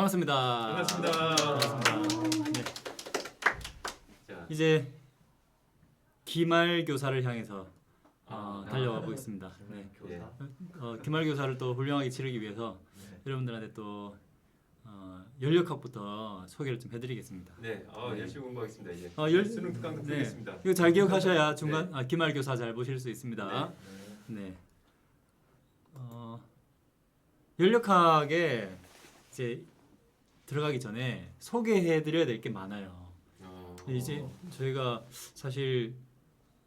반갑습니다. 반갑습니다. 네. 자, 이제 기말교사를 향해서 달려가 보겠습니다. 네. 예. 기말교사를 또 훌륭하게 치르기 위해서 여러분들한테 또 연력학부터 소개를 좀 해드리겠습니다. 네, 네. 열심히 공부하겠습니다. 이제 열- 수능 특강도 네. 풀겠습니다. 이거 잘 기억하셔야 중간 기말교사 잘 보실 수 있습니다. 네. 네. 연력학에 이제 들어가기 전에 소개해드려야 될 게 많아요. 이제 저희가 사실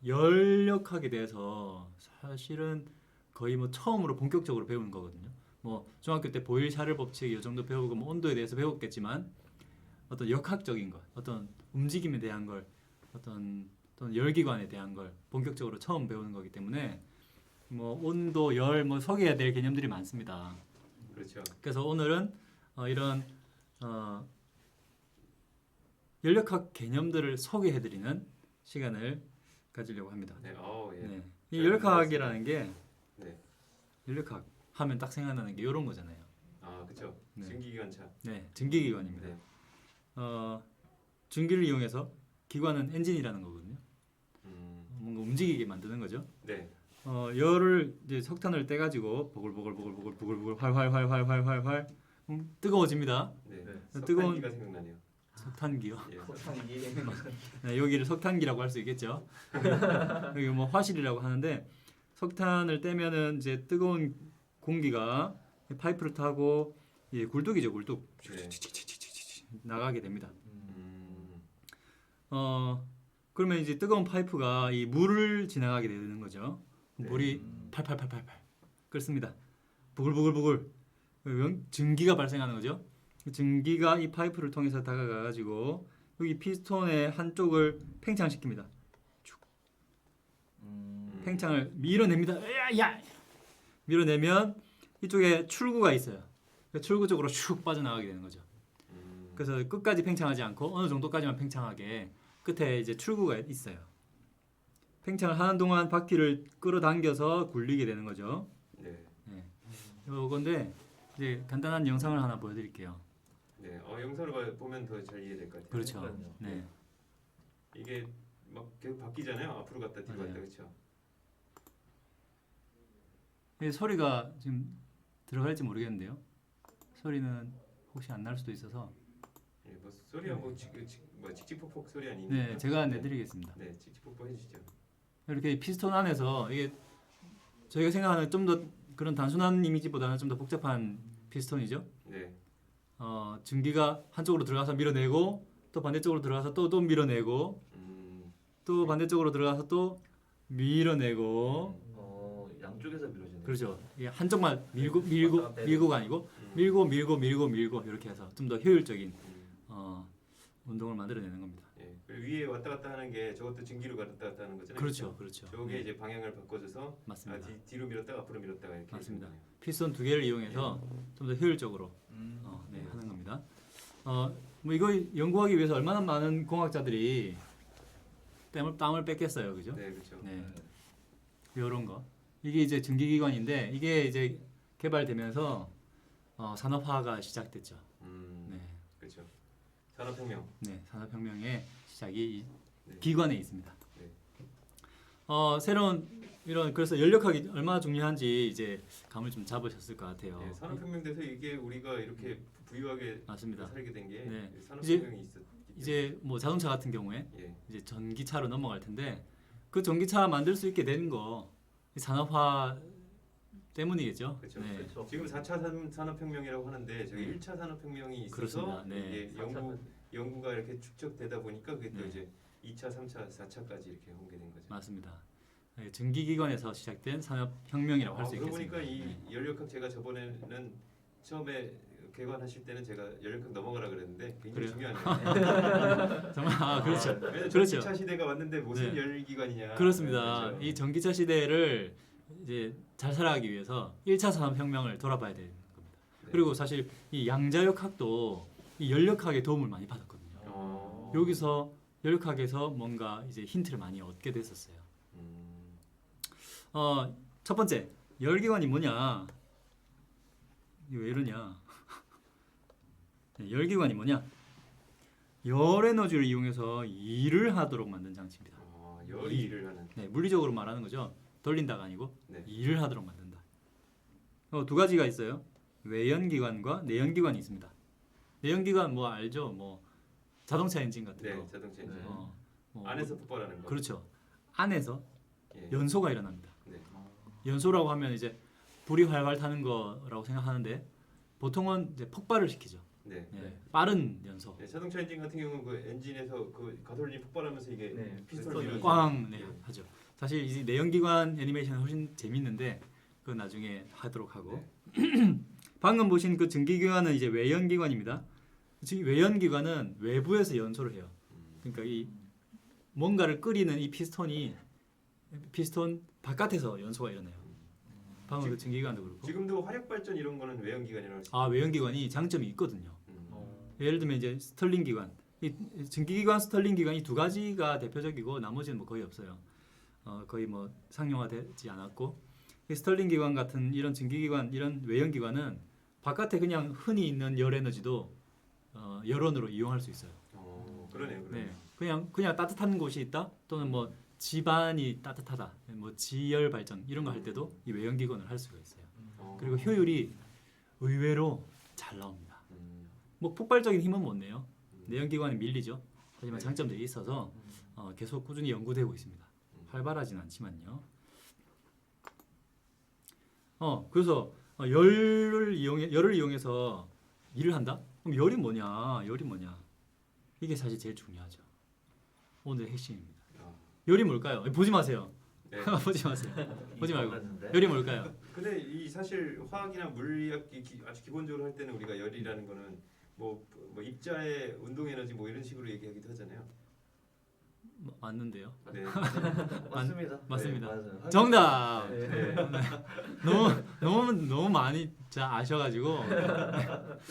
연력학에 대해서 사실은 거의 뭐 처음으로 본격적으로 배우는 거거든요. 뭐 중학교 때 보일샤를 법칙 이 정도 배우고 뭐 온도에 대해서 배웠겠지만 어떤 역학적인 것, 어떤 움직임에 대한 걸, 어떤 또는 열기관에 대한 걸 본격적으로 처음 배우는 거기 때문에 뭐 온도, 열, 뭐 소개해야 될 개념들이 많습니다. 그렇죠. 그래서 오늘은 이런 연력학 개념들을 소개해드리는 시간을 가지려고 합니다. 네, 예. 네. 이 연력학이라는 게 네. 연력학 하면 딱 생각나는 게 이런 거잖아요. 그렇죠. 네. 증기기관차. 네, 증기기관입니다. 네. 증기를 이용해서 기관은 엔진이라는 거거든요. 뭔가 움직이게 만드는 거죠. 네. 열을 이제 석탄을 떼가지고 보글보글 활활활활활활 뜨거워집니다. 네. 뜨거운- 석탄기가 생각나네요. 석탄기요. 예. 네, 여기를 석탄기라고 할 수 있겠죠. 여기 뭐 화실이라고 하는데 석탄을 떼면은 이제 뜨거운 공기가 파이프를 타고 굴뚝이죠, 굴뚝 네. 나가게 됩니다. 음, 그러면 이제 뜨거운 파이프가 이 물을 지나가게 되는 거죠. 네. 물이 팔팔팔팔 끓습니다. 부글부글부글 증기가 발생하는 거죠. 증기가 이 파이프를 통해서 다가가 가지고 여기 피스톤의 한쪽을 팽창시킵니다. 팽창을 밀어냅니다. 야! 밀어내면 이쪽에 출구가 있어요. 그 출구 쪽으로 슉 빠져나가게 되는 거죠. 그래서 끝까지 팽창하지 않고 어느 정도까지만 팽창하게 끝에 이제 출구가 있어요. 팽창을 하는 동안 바퀴를 끌어당겨서 굴리게 되는 거죠. 네. 요건데 이제 간단한 영상을 하나 보여드릴게요. 네. 영상을 보면 더 잘 이해될 것 같아요. 그렇죠. 네. 이게 막 계속 바뀌잖아요. 앞으로 갔다 뒤로 맞아요. 갔다 그렇죠. 이 소리가 지금 들어갈지 모르겠는데요. 소리는 혹시 안 날 수도 있어서 뭐 소리야 뭐 칙칙폭폭 소리 아니니까. 네, 제가 내드리겠습니다. 네, 칙칙폭폭 해주시죠. 이렇게 피스톤 안에서 이게 저희가 생각하는 좀 더 그런 단순한 이미지보다는 좀 더 복잡한 피스톤이죠. 네. 증기가 한쪽으로 들어가서 밀어내고 또 반대쪽으로 들어가서 또 밀어내고 또 반대쪽으로 들어가서 또 밀어내고 양쪽에서 밀어지는. 그렇죠. 이게 한쪽만 밀고가 아니고 밀고 이렇게 해서 좀 더 효율적인 운동을 만들어내는 겁니다. 예. 그리고 위에 왔다 갔다 하는 게 저것도 증기로 왔다 갔다 하는 거잖아요. 그렇죠, 그렇죠. 저게 네, 이제 방향을 바꿔줘서 맞습니다. 뒤로 밀었다가 앞으로 밀었다가 이렇게 맞습니다. 해주는 거네요. 피스톤 두 개를 이용해서 좀 더 효율적으로 하는 겁니다. 뭐 이거 연구하기 위해서 얼마나 많은 공학자들이 땀을 뺐겠어요, 그죠? 네, 그렇죠. 네, 이런 거. 이게 이제 증기기관인데 이게 이제 개발되면서 산업화가 시작됐죠. 네, 그렇죠. 산업혁명. 네, 산업혁명의 시작이 이 네. 기관에 있습니다. 네. 새로운 이런 그래서 연력학이 얼마나 중요한지 이제 감을 좀 잡으셨을 것 같아요. 예, 산업혁명 돼서 이게 우리가 이렇게 부유하게 맞습니다. 살게 된 게 네. 산업혁명이 있었기 때문에. 이제 뭐 자동차 같은 경우에 예. 이제 전기차로 넘어갈 텐데 그 전기차 만들 수 있게 된 거 산업화 때문이겠죠. 그렇죠. 네. 그렇죠. 지금 4차 산업혁명이라고 하는데 저기 네. 1차 산업혁명이 있어서 그렇습니다. 네. 이게 연구가 이렇게 축적되다 보니까 그게 또 네. 이제 2차, 3차, 4차까지 이렇게 온 게 된 거죠. 맞습니다. 증기기관에서 시작된 산업혁명이라고 할 수 그러고 있겠습니다. 보니까 이 네. 연력학 제가 저번에는 처음에 개관하실 때는 제가 연력학 넘어가라 그랬는데 굉장히 그래요? 중요하네요. 정말 그렇죠. 왜냐면 그렇죠. 2차 시대가 왔는데 무슨 네. 열기관이냐. 그렇습니다. 그렇죠. 이 전기차 시대를 이제 잘 살아가기 위해서 1차 산업혁명을 돌아봐야 되는 겁니다. 네. 그리고 사실 이 양자역학도 이 연력학의 도움을 많이 받았거든요. 여기서 연력학에서 뭔가 이제 힌트를 많이 얻게 됐었어요. 첫 번째 열기관이 뭐냐? 이거 왜 이러냐? 네, 열기관이 뭐냐? 열 에너지를 이용해서 일을 하도록 만든 장치입니다. 열이 일을 하는. 네, 물리적으로 말하는 거죠. 돌린다가 아니고 네. 일을 하도록 만든다. 두 가지가 있어요. 외연기관과 내연기관이 있습니다. 내연기관 뭐 알죠? 뭐 자동차 엔진 같은 네, 거. 자동차 엔진. 네. 뭐 안에서 폭발하는 거. 그렇죠. 안에서 예. 연소가 일어납니다. 네. 연소라고 하면 이제 불이 활활 타는 거라고 생각하는데 보통은 이제 폭발을 시키죠. 네. 네, 빠른 연소. 네, 자동차 엔진 같은 경우는 그 엔진에서 그 가솔린이 폭발하면서 이게 네, 피스톤을 피스톤이 꽝 네, 네. 하죠. 사실 이 내연기관 애니메이션은 훨씬 재밌는데 그건 나중에 하도록 하고 방금 보신 그 증기기관은 이제 외연기관입니다. 지금 외연기관은 외부에서 연소를 해요. 그러니까 이 뭔가를 끓이는 이 피스톤 바깥에서 연소가 일어나요. 방금 그 증기기관도 그렇고. 지금도 화력 발전 이런 거는 외연기관이라고 할수 아 외연기관이 장점이 있거든요. 어. 예를 들면 이제 스털링 기관, 이 증기기관, 스털링 기관이 두 가지가 대표적이고 나머지는 뭐 거의 없어요. 거의 뭐 상용화되지 않았고 이 스털링 기관 같은 이런 증기기관, 이런 외연기관은 바깥에 그냥 흔히 있는 열 에너지도 열원으로 이용할 수 있어요. 그러네요. 네, 그냥 따뜻한 곳이 있다 또는 뭐 집안이 따뜻하다, 뭐 지열 발전 이런 거 할 때도 이 외연기관을 할 수가 있어요. 그리고 효율이 의외로 잘 나옵니다. 뭐 폭발적인 힘은 못 내요. 내연기관이 밀리죠. 하지만 네. 장점들이 있어서 계속 꾸준히 연구되고 있습니다. 활발하진 않지만요. 그래서 열을 이용해서 일을 한다? 그럼 열이 뭐냐? 이게 사실 제일 중요하죠. 오늘의 핵심입니다. 열이 뭘까요? 보지 마세요. 네. 보지 마세요. 보지 말고. 같은데? 열이 뭘까요? 근데 이 사실 화학이나 물리학 아주 기본적으로 할 때는 우리가 열이라는 거는 뭐 입자의 운동 에너지 뭐 이런 식으로 얘기하기도 하잖아요. 맞는데요. 네. 맞습니다. 맞습니다. 네, 맞아요. 정답. 네. 네. 너무 많이 아셔가지고.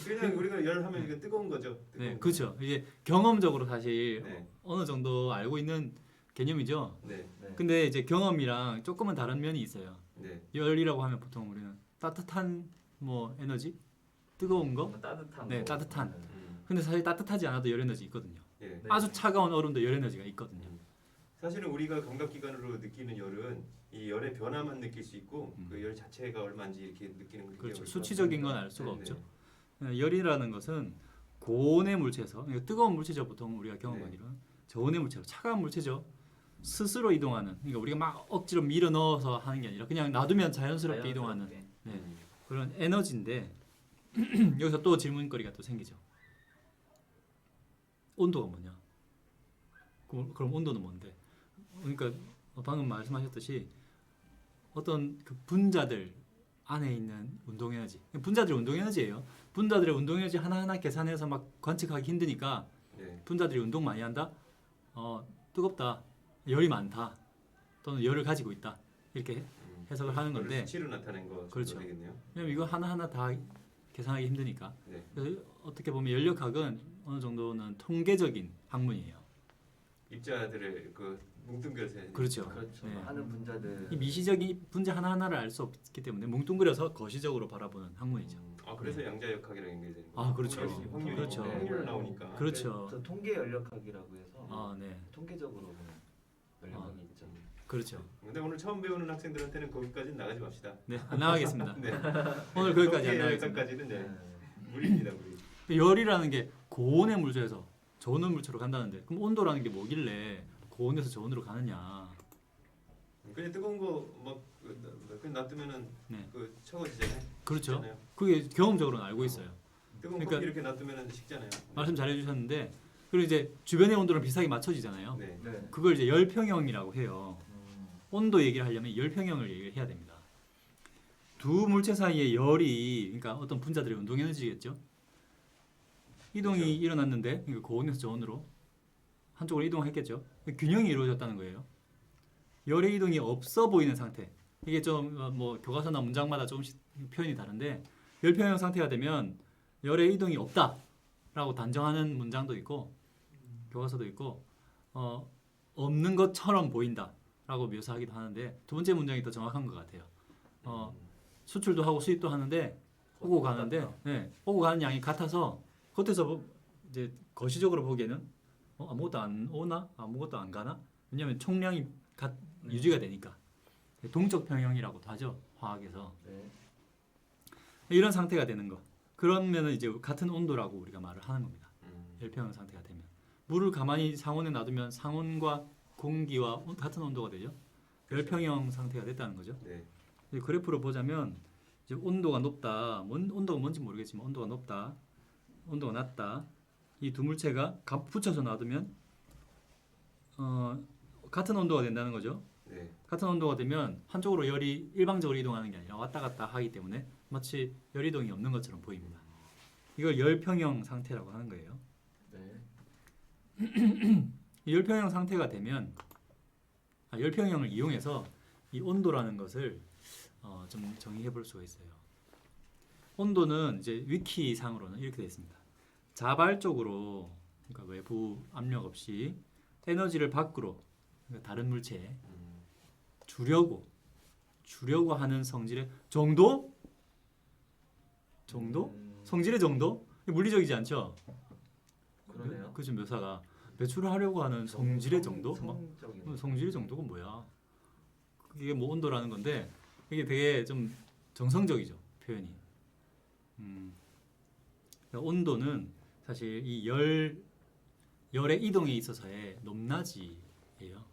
그냥 우리가 열 하면 이게 뜨거운 거죠. 네, 그렇죠. 이게 경험적으로 사실 네. 어느 정도 알고 있는 개념이죠. 네. 네. 근데 이제 경험이랑 조금은 다른 면이 있어요. 네. 열이라고 하면 보통 우리는 따뜻한 뭐 에너지, 뜨거운 거. 뭔가 따뜻한 네, 거. 따뜻한. 네. 근데 사실 따뜻하지 않아도 열 에너지 있거든요. 예. 네. 아주 차가운 얼음도 열 에너지가 있거든요. 사실은 우리가 감각기관으로 느끼는 열은 이 열의 변화만 느낄 수 있고 그 열 자체가 얼마인지 이렇게 느끼는 건 그렇죠. 굉장히 수치적인 건 알 수가 네, 없죠. 열이라는 것은 고온의 물체에서 그러니까 뜨거운 물체죠. 보통 우리가 네. 경험하기로는 저온의 물체로 차가운 물체죠. 스스로 이동하는. 그러니까 우리가 막 억지로 밀어 넣어서 하는 게 아니라 그냥 놔두면 자연스럽게 이동하는 네, 그런 에너지인데 여기서 또 질문거리가 또 생기죠. 온도가 뭐냐? 그럼 온도는 뭔데? 그러니까 방금 말씀하셨듯이 어떤 그 분자들 안에 있는 운동 에너지, 분자들의 운동 에너지예요. 분자들의 운동 에너지 하나하나 계산해서 막 관측하기 힘드니까 네. 분자들이 운동 많이 한다. 뜨겁다. 열이 많다. 또는 열을 가지고 있다. 이렇게 해석을 하는 그걸 건데 수치로 나타낸 거 그렇죠. 되겠네요. 왜냐면 이거 하나하나 다 계산하기 힘드니까. 네. 그래서 어떻게 보면 연력학은 어느 정도는 통계적인 학문이에요. 입자들의 그 뭉뚱그려서 그렇죠. 그렇죠. 네. 하는 분자들. 이 미시적인 분자 하나하나를 알 수 없기 때문에 뭉뚱그려서 거시적으로 바라보는 학문이죠. 그래서 양자역학이랑 연결되는 아, 그렇죠. 확률이 그렇죠. 확률 나오니까. 그렇죠. 저 통계 연력학이라고 해서 아, 네. 통계적으로 보는 연력학이 있죠. 그렇죠. 근데 오늘 처음 배우는 학생들한테는 거기까지는 나가지 맙시다. 네, 안 나가겠습니다. 네. 오늘 거기까지 안 나가겠습니다. 여기까지는 네. 네. 무리입니다, 무리. 열이라는 게 고온의 물체에서 저온의 물체로 간다는데 그럼 온도라는 게 뭐길래 고온에서 저온으로 가느냐? 그냥 뜨거운 거막 그냥 놔두면은 네. 그 차가워지잖아요. 그렇죠. 식잖아요. 그게 경험적으로는 알고 있어요. 뜨거운 그러니까 커피 이렇게 놔두면은 식잖아요. 말씀 잘 해주셨는데 그리고 이제 주변의 온도랑 비슷하게 맞춰지잖아요. 네. 네. 그걸 이제 열평형이라고 해요. 음. 온도 얘기를 하려면 열평형을 얘기를 해야 됩니다. 두 물체 사이의 열이 그러니까 어떤 분자들의 운동 에너지겠죠. 이동이 그렇죠. 일어났는데 그러니까 고온에서 저온으로 한쪽으로 이동했겠죠. 균형이 이루어졌다는 거예요. 열의 이동이 없어 보이는 상태. 이게 좀 뭐 교과서나 문장마다 조금씩 표현이 다른데 열평형 상태가 되면 열의 이동이 없다라고 단정하는 문장도 있고 교과서도 있고 없는 것처럼 보인다라고 묘사하기도 하는데 두 번째 문장이 더 정확한 것 같아요. 수출도 하고 수입도 하는데 오고 가는데 오고 가는 양이 같아서 겉에서 이제 거시적으로 보기에는 아무것도 안 오나 아무것도 안 가나 왜냐하면 총량이 유지가 되니까 동적 평형이라고도 하죠 화학에서. 네. 이런 상태가 되는 거. 그러면은 이제 같은 온도라고 우리가 말을 하는 겁니다. 음. 열평형 상태가 되면 물을 가만히 상온에 놔두면 상온과 공기와 같은 온도가 되죠. 열평형 상태가 됐다는 거죠. 네. 이 그래프로 보자면 이제 온도가 높다. 온도가 뭔지 모르겠지만 온도가 높다. 온도가 낮다. 이 두 물체가 붙여서 놔두면 같은 온도가 된다는 거죠. 네. 같은 온도가 되면 한쪽으로 열이 일방적으로 이동하는 게 아니라 왔다 갔다 하기 때문에 마치 열 이동이 없는 것처럼 보입니다. 이걸 열평형 상태라고 하는 거예요. 네. 이 열평형 상태가 되면 열평형을 이용해서 이 온도라는 것을 좀 정의해 볼 수가 있어요. 온도는 이제 위키상으로는 이렇게 되어 있습니다. 자발적으로 그러니까 외부 압력 없이 에너지를 밖으로 그러니까 다른 물체에 주려고 하는 성질의 정도? 성질의 정도? 물리적이지 않죠? 그러네요. 그죠 묘사가 배출을 하려고 하는 성질의 정도? 성적인. 성질의 정도가 뭐야? 이게 뭐 온도라는 건데 이게 되게 좀 정성적이죠 표현이. 그러니까 온도는 사실 이 열의 이동에 있어서의 높낮이예요.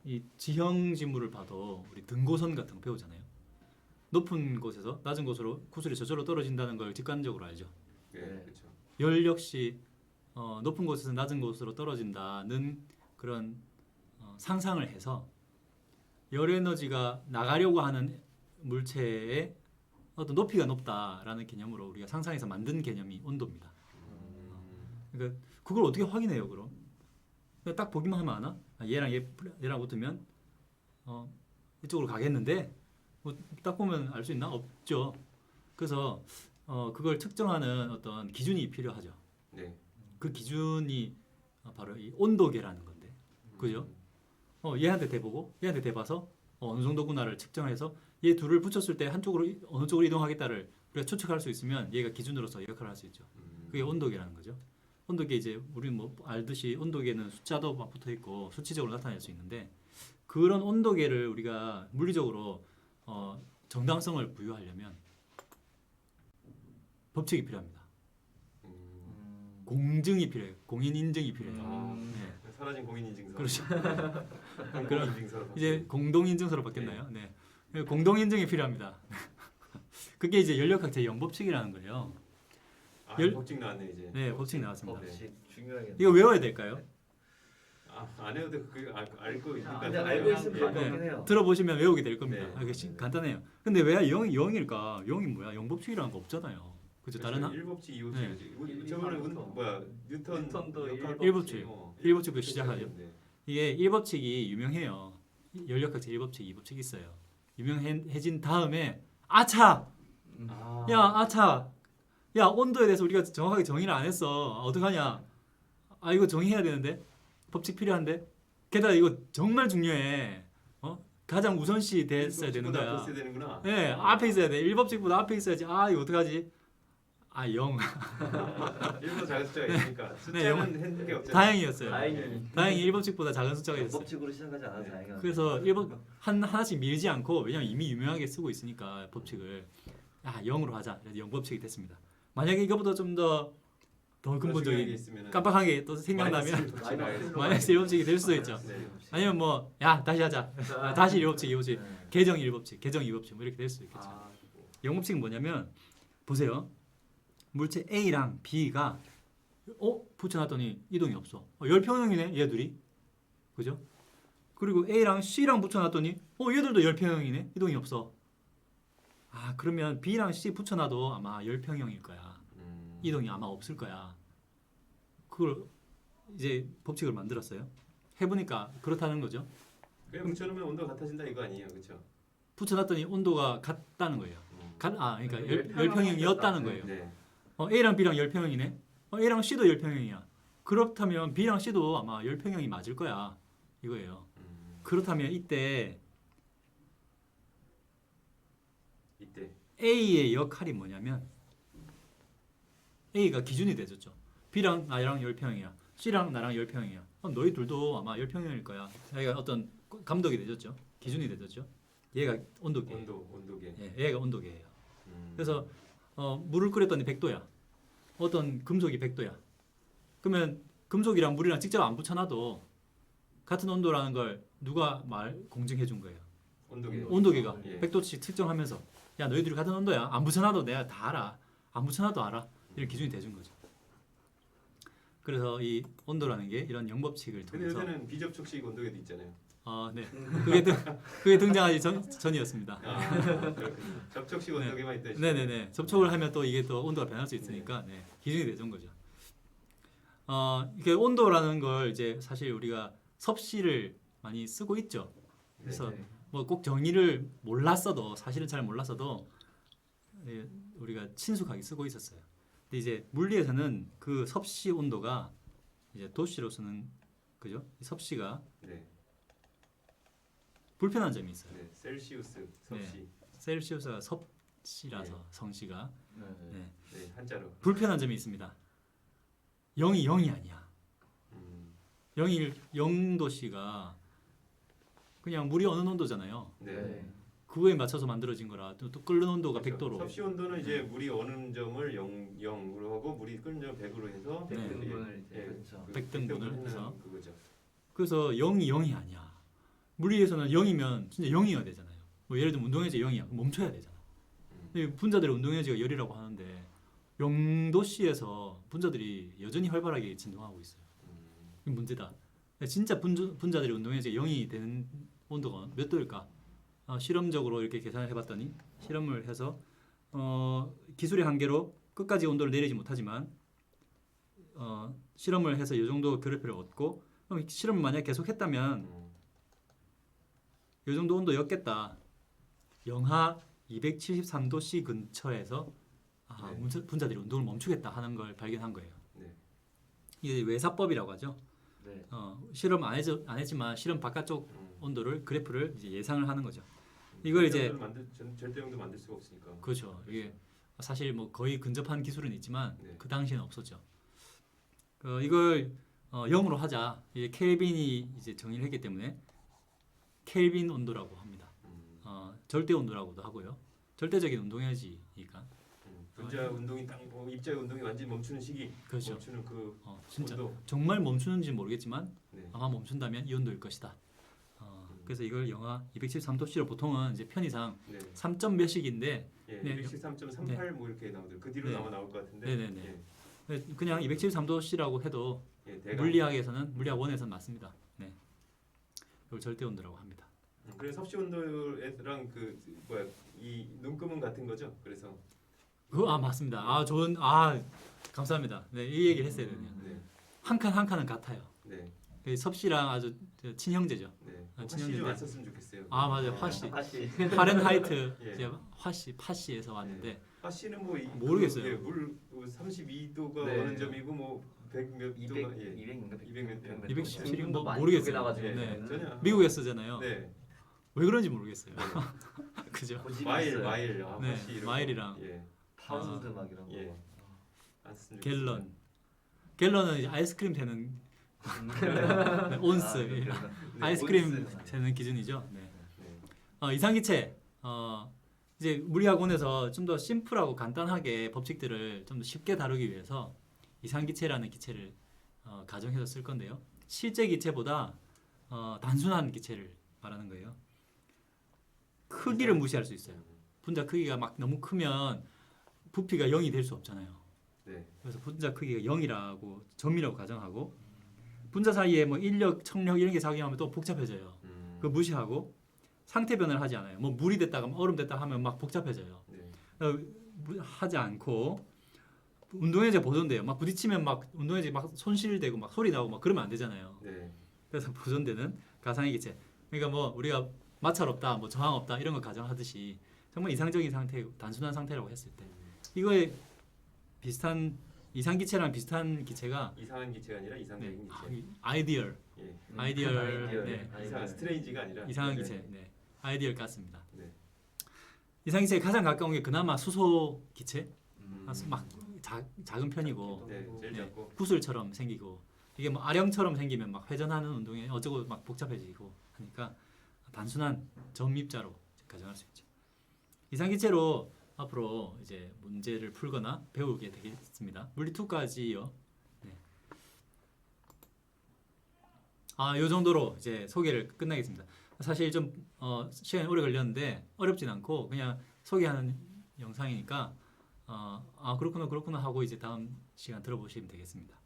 이 지형 지물을 봐도 우리 등고선 같은 거 배우잖아요. 높은 곳에서 낮은 곳으로 구슬이 저절로 떨어진다는 걸 직관적으로 알죠. 네. 네. 그렇죠. 열 역시 높은 곳에서 낮은 곳으로 떨어진다는 그런 상상을 해서 열 에너지가 나가려고 하는 물체의 어떤 높이가 높다라는 개념으로 우리가 상상해서 만든 개념이 온도입니다. 그러니까 그걸 어떻게 확인해요, 그럼? 그냥 딱 보기만 하면 아나? 얘랑 붙으면 이쪽으로 가겠는데 뭐 딱 보면 알 수 있나? 없죠. 그래서 그걸 측정하는 어떤 기준이 필요하죠. 네. 그 기준이 바로 이 온도계라는 건데, 그죠? 얘한테 대보고 얘한테 대봐서 어느 정도구나를 측정해서 얘 둘을 붙였을 때 한쪽으로 어느 쪽으로 이동하겠다를 우리가 추측할 수 있으면 얘가 기준으로서 역할을 할 수 있죠. 그게 온도계라는 거죠. 온도계 이제 우리 뭐 알듯이 온도계는 숫자도 막 붙어 있고 수치적으로 나타낼 수 있는데 그런 온도계를 우리가 물리적으로 정당성을 부여하려면 법칙이 필요합니다. 공증이 필요해요. 공인 인증이 필요해요. 네. 사라진 공인인증서. 그렇죠. 공인인증서로 이제 공동인증서로 바뀌었나요? 네. 공동인증이 필요합니다. 그게 이제 연력학 제0법칙이라는 거예요. 법칙 나왔네 이제. 네, 법칙 나왔습니다. 법칙 중요하겠네. 이거 외워야 될까요? 안 해도 알고 있으니까. 근데 알고 있으면 예. 되긴 해요. 들어보시면 외우게 될 겁니다. 네. 이게 간단해요. 근데 왜 0일까? 0이 뭐야? 0법칙이라는 거 없잖아요. 그죠? 다른 일법칙, 네. 이법칙. 저번에 뉴턴도 일법칙. 일법칙부터 시작하죠. 네. 이게 1법칙이 유명해요. 연력학 제1법칙, 2법칙이 있어요. 유명해진 다음에 아차! 야, 아차! 야, 온도에 대해서 우리가 정확하게 정의를 안 했어. 어떡하냐? 이거 정의해야 되는데? 법칙 필요한데? 게다가 이거 정말 중요해. 가장 우선시 됐어야 되는 거야. 앞에 있어야 되는구나. 네, 앞에 있어야 돼. 1법칙보다 앞에 있어야지. 이거 어떡하지? 0. 일본 작은 숫자가 있으니까 네, 숫자는 했는 게 없잖아요. 다행이었어요. 다행히 1법칙보다 작은 숫자가 있어요. 법칙으로 시작하지 않아서 다행이야. 그래서 1법 하나씩 밀지 않고 왜냐면 이미 유명하게 쓰고 있으니까 법칙을 0으로 하자. 그래서 0법칙이 됐습니다. 만약에 이거보다 좀 더 근본적인 깜빡하게 또 생각나면 마이너스 1법칙이 될 수도 있죠. 네. 아니면 뭐 다시 하자. 다시 1법칙, 2법칙. 개정 1법칙, 개정 2법칙 뭐 이렇게 될 수도 있겠죠. 0법칙은 뭐냐면 보세요. 물체 A랑 B가 붙여놨더니 이동이 없어. 열평형이네 얘들이. 그죠? 그리고 A랑 C랑 붙여놨더니 얘들도 열평형이네. 이동이 없어. 그러면 B랑 C 붙여놔도 아마 열평형일 거야. 이동이 아마 없을 거야. 그걸 이제 법칙을 만들었어요. 해보니까 그렇다는 거죠. 그냥 붙여놓으면 온도가 같아진다 이거 아니에요, 그렇죠? 붙여놨더니 온도가 같다는 거예요. 그러니까 열평형이었다는 거예요. 네. A랑 B랑 열평형이네. A랑 C도 열평형이야. 그렇다면 B랑 C도 아마 열평형이 맞을 거야. 이거예요. 그렇다면 이때 A의 역할이 뭐냐면 A가 기준이 되졌죠. B랑 나랑 10평이야. C랑 나랑 10평이야. 너희 둘도 아마 10평일 거야. 자기가 어떤 감독이 되졌죠. 기준이 되졌죠. 얘가 온도계. 온도계. 예, 얘가 온도계예요. 음. 그래서 물을 끓였더니 100도야. 어떤 금속이 100도야. 그러면 금속이랑 물이랑 직접 안 붙여놔도 같은 온도라는 걸 누가 공증해 준 거예요. 온도계가 예. 100도씩 측정하면서 야 너희들이 같은 온도야. 안 붙여놔도 내가 다 알아. 안 붙여놔도 알아. 이런 기준이 돼준 거죠. 그래서 이 온도라는 게 이런 영법칙을 근데 통해서 요새는 비접촉식 온도계도 있잖아요. 네. 그게 등장하기 전이었습니다. 그렇군요. 접촉식 네. 온도계만 있다. 네네네. 접촉을 하면 또 이게 또 온도가 변할 수 있으니까 네. 기준이 돼준 거죠. 이게 온도라는 걸 이제 사실 우리가 섭씨를 많이 쓰고 있죠. 그래서 네. 뭐 꼭 정의를 몰랐어도 사실은 잘 몰랐어도 우리가 친숙하게 쓰고 있었어요. 근데 이제 물리에서는 그 섭씨 온도가 이제 도씨로서는 그죠? 이 섭씨가 네. 불편한 점이 있어요. 네. 셀시우스 섭씨. 셀시우스가 섭씨라서 성씨가 네. 네. 네. 한자로. 불편한 점이 있습니다. 0이 0이 아니야. 0도씨가 그냥 물이 어느 온도잖아요. 네. 그거에 맞춰서 만들어진 거라 또 끓는 온도가 그렇죠. 100도로. 섭씨 온도는 이제 물이 어는 점을 0으로 하고 물이 끓는 점을 100으로 해서 네. 100등분을 예, 그렇죠. 100등분을 해서. 그거죠. 그래서 0이 0이 아니야. 물리에서는 0이면 진짜 0이어야 되잖아요. 뭐 예를 들면 운동에너지 0이야. 그럼 멈춰야 되잖아. 근데 분자들의 운동에너지가 0이라고 하는데 0도씨에서 분자들이 여전히 활발하게 진동하고 있어요. 이게 문제다. 진짜 분자들의 운동에너지가 0이 되는 온도가 몇 도일까? 실험적으로 이렇게 계산을 해봤더니 실험을 해서 기술의 한계로 끝까지 온도를 내리지 못하지만 실험을 해서 이 정도 그래프를 얻고 그럼 실험을 만약 계속했다면 이 정도 온도였겠다. 영하 273도C 근처에서 네. 분자들이 운동을 멈추겠다 하는 걸 발견한 거예요. 네. 이게 외사법이라고 하죠. 네. 실험 안 했지만 실험 바깥쪽 온도를 그래프를 이제 예상을 하는 거죠. 이걸 이걸 이제 절대온도 만들 수가 없으니까. 그렇죠. 이게 사실 뭐 거의 근접한 기술은 있지만 네. 그 당시에는 없었죠. 이걸 0으로 하자. 이제 켈빈이 이제 정의를 했기 때문에 켈빈 온도라고 합니다. 절대 온도라고도 하고요. 절대적인 운동에너지니까. 분자 운동이 딱 입자의 운동이 완전히 멈추는 시기. 그렇죠. 멈추는 그 진짜 온도. 정말 멈추는지 모르겠지만 네. 아마 멈춘다면 이 온도일 것이다. 그래서 이걸 영하 273도씨로 보통은 이제 편의상 네. 3점 몇씩인데 예, 네. 213.38 뭐 이렇게 나오더라고요. 그 뒤로 네. 아마 나올 것 같은데. 네네네. 그냥 273도씨라고 해도 대강. 물리학에서는 물리학 원에서는 맞습니다. 네. 이걸 절대 온도라고 합니다. 그래서 섭씨 온도랑 그 뭐야 이 눈금은 같은 거죠. 그래서 맞습니다. 좋은 감사합니다. 네, 이 얘기를 했어야 되네요. 네. 한 칸 한 칸은 같아요. 네. 섭씨랑 아주 친형제죠. 네. 화씨 화씨 좀 안 썼으면 좋겠어요. 맞아요. 화씨. 다시 파렌하이트 예. 이제 화씨에서 왔는데 화씨는 뭐 모르겠어요. 물 32도가 네. 어느 점이고 뭐 100 몇 200 도가 200인가 200 몇 도. 217 뭐 많이 모르겠어요. 나가지고 네. 네. 전혀. 미국에 쓰잖아요. 네. 왜 그런지 모르겠어요. 그죠? 고집이 마일 있어요. 마일 네, 화씨 이런 마일이랑. 거. 예. 파운드 막 이런 거. 예. 안 썼으면 좋겠어요. 갤런은 이제 아이스크림 되는 네, 온스 네, 아이스크림 온스. 되는 기준이죠. 네. 네. 이상기체 이제 물리학원에서 좀 더 심플하고 간단하게 법칙들을 좀 더 쉽게 다루기 위해서 이상기체라는 기체를 가정해서 쓸 건데요. 실제 기체보다 단순한 기체를 말하는 거예요. 크기를 무시할 수 있어요. 분자 크기가 막 너무 크면 부피가 0이 될 수 없잖아요. 네. 그래서 분자 크기가 0이라고 점이라고 가정하고 분자 사이에 뭐 인력, 청력 이런 게 작용하면 또 복잡해져요. 그거 무시하고 상태 변화를 하지 않아요. 뭐 물이 됐다가 얼음 됐다가 하면 막 복잡해져요. 네. 하지 않고 운동에너지가 보존돼요. 막 부딪히면 막 운동에너지 막 손실되고 막 소리 나고 막 그러면 안 되잖아요. 네. 그래서 보존되는 가상의 기체. 그러니까 뭐 우리가 마찰 없다, 뭐 저항 없다 이런 거 가정하듯이 정말 이상적인 상태, 단순한 상태라고 했을 때 이거에 비슷한 이상 기체랑 비슷한 기체가 이상한 기체가 아니라 이상적인 기체. 아이디얼, 예. 아이디얼, 네. 이상 스트레인지가 아니라 이상한 네. 기체, 네. 아이디얼 같습니다. 네. 이상 기체에 가장 가까운 게 그나마 수소 기체, 막 작은 편이고 네, 제일 네, 작고. 구슬처럼 생기고 이게 뭐 아령처럼 생기면 막 회전하는 운동에 어쩌고 막 복잡해지고 하니까 단순한 점입자로 가정할 수 있죠. 이상기체로 앞으로 이제 문제를 풀거나 배우게 되겠습니다. 물리 2까지요. 네. 요 정도로 이제 소개를 끝내겠습니다. 사실 좀 시간이 오래 걸렸는데 어렵진 않고 그냥 소개하는 영상이니까 그렇구나 하고 이제 다음 시간 들어보시면 되겠습니다.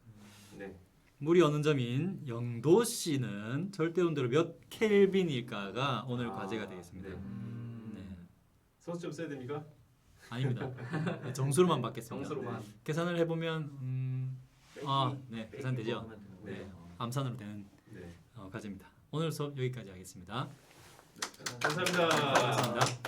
네. 물이 어느 점인 영도 씨는 절대 온도로 몇 켈빈일까가 오늘 과제가 되겠습니다. 네. 네. 소수 좀 써야 됩니까? 아닙니다. 정수로만 받겠습니다. 정수로만. 계산을 해보면 네, 계산되죠. 네. 네, 암산으로 되는 네. 과제입니다. 오늘 수업 여기까지 하겠습니다. 감사합니다. 감사합니다.